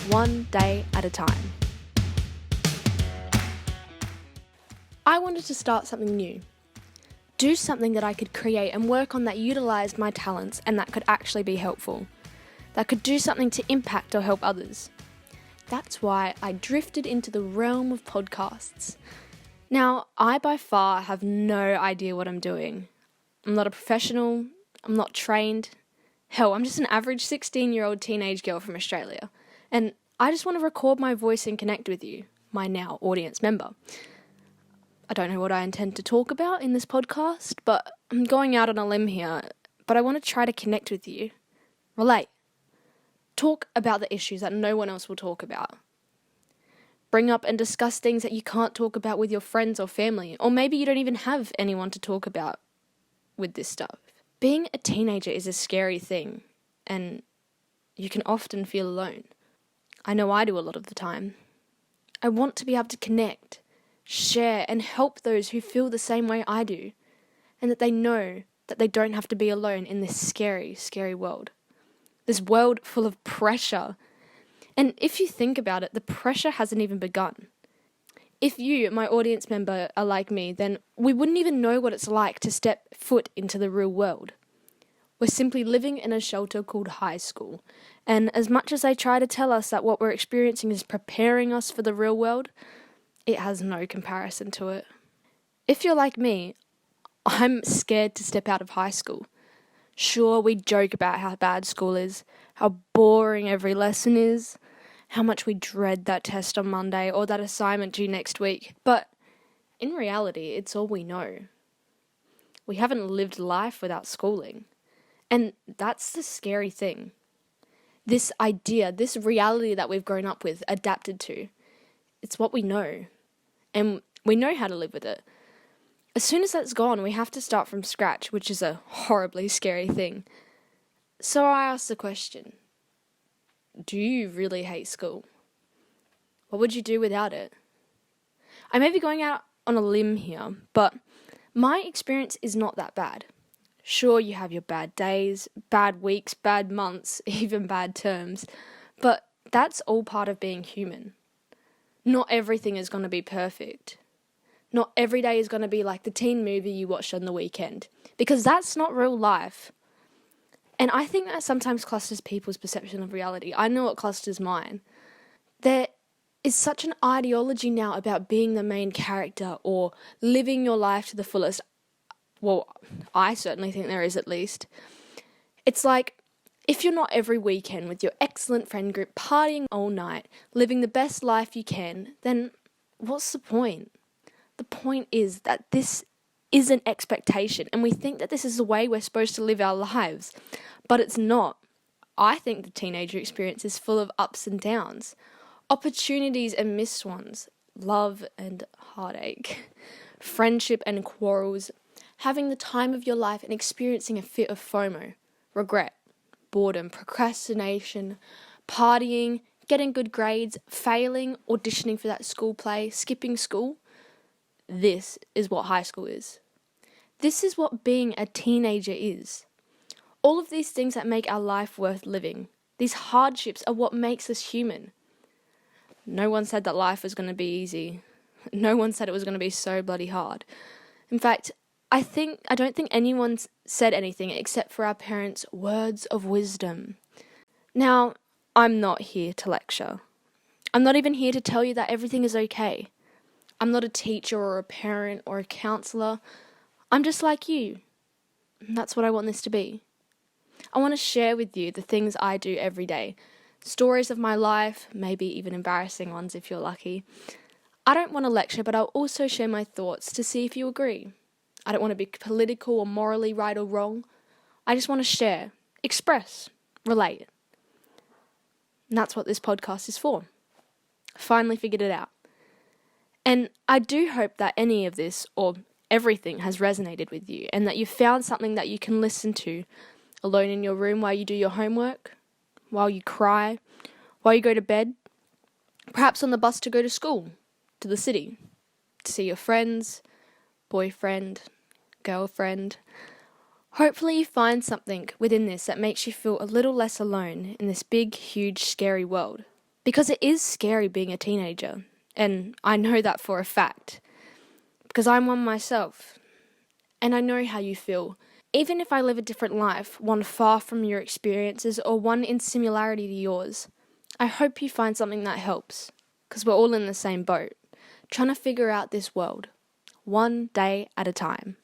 one day at a time. I wanted to start something new. Do something that I could create and work on that utilised my talents and that could actually be helpful. That could do something to impact or help others. That's why I drifted into the realm of podcasts. Now, I by far have no idea what I'm doing. I'm not a professional, I'm not trained. Hell, I'm just an average 16-year-old teenage girl from Australia. And I just want to record my voice and connect with you, my now audience member. I don't know what I intend to talk about in this podcast, but I'm going out on a limb here. But I want to try to connect with you. Relate. Talk about the issues that no one else will talk about. Bring up and discuss things that you can't talk about with your friends or family, or maybe you don't even have anyone to talk about with this stuff. Being a teenager is a scary thing, and you can often feel alone. I know I do a lot of the time. I want to be able to connect, share, and help those who feel the same way I do, and that they know that they don't have to be alone in this scary, scary world. This world full of pressure. And if you think about it, the pressure hasn't even begun. If you, my audience member, are like me, then we wouldn't even know what it's like to step foot into the real world. We're simply living in a shelter called high school. And as much as they try to tell us that what we're experiencing is preparing us for the real world, it has no comparison to it. If you're like me, I'm scared to step out of high school. Sure, we joke about how bad school is, how boring every lesson is, how much we dread that test on Monday or that assignment due next week, but in reality, it's all we know. We haven't lived life without schooling, and that's the scary thing. This idea, this reality that we've grown up with, adapted to, it's what we know, and we know how to live with it. As soon as that's gone, we have to start from scratch, which is a horribly scary thing. So I asked the question, do you really hate school? What would you do without it? I may be going out on a limb here, but my experience is not that bad. Sure, you have your bad days, bad weeks, bad months, even bad terms, but that's all part of being human. Not everything is going to be perfect. Not every day is going to be like the teen movie you watched on the weekend, because that's not real life. And I think that sometimes clusters people's perception of reality. I know it clusters mine. There is such an ideology now about being the main character or living your life to the fullest. Well, I certainly think there is, at least. It's like, if you're not every weekend with your excellent friend group partying all night, living the best life you can, then what's the point? The point is that this is an expectation, and we think that this is the way we're supposed to live our lives, but it's not. I think the teenager experience is full of ups and downs, opportunities and missed ones, love and heartache, friendship and quarrels, having the time of your life and experiencing a fit of FOMO, regret, boredom, procrastination, partying, getting good grades, failing, auditioning for that school play, skipping school. This is what high school is. This is what being a teenager is. All of these things that make our life worth living, these hardships are what makes us human. No one said that life was going to be easy. No one said it was going to be so bloody hard. In fact, I don't think anyone's said anything except for our parents' words of wisdom. Now, I'm not here to lecture. I'm not even here to tell you that everything is okay. I'm not a teacher or a parent or a counsellor. I'm just like you. That's what I want this to be. I want to share with you the things I do every day. Stories of my life, maybe even embarrassing ones if you're lucky. I don't want to lecture, but I'll also share my thoughts to see if you agree. I don't want to be political or morally right or wrong. I just want to share, express, relate. And that's what this podcast is for. Finally figured it out. And I do hope that any of this or everything has resonated with you and that you've found something that you can listen to alone in your room while you do your homework, while you cry, while you go to bed, perhaps on the bus to go to school, to the city, to see your friends, boyfriend, girlfriend. Hopefully you find something within this that makes you feel a little less alone in this big, huge, scary world. Because it is scary being a teenager, and I know that for a fact, because I'm one myself, and I know how you feel. Even if I live a different life, one far from your experiences or one in similarity to yours, I hope you find something that helps, because we're all in the same boat, trying to figure out this world, one day at a time.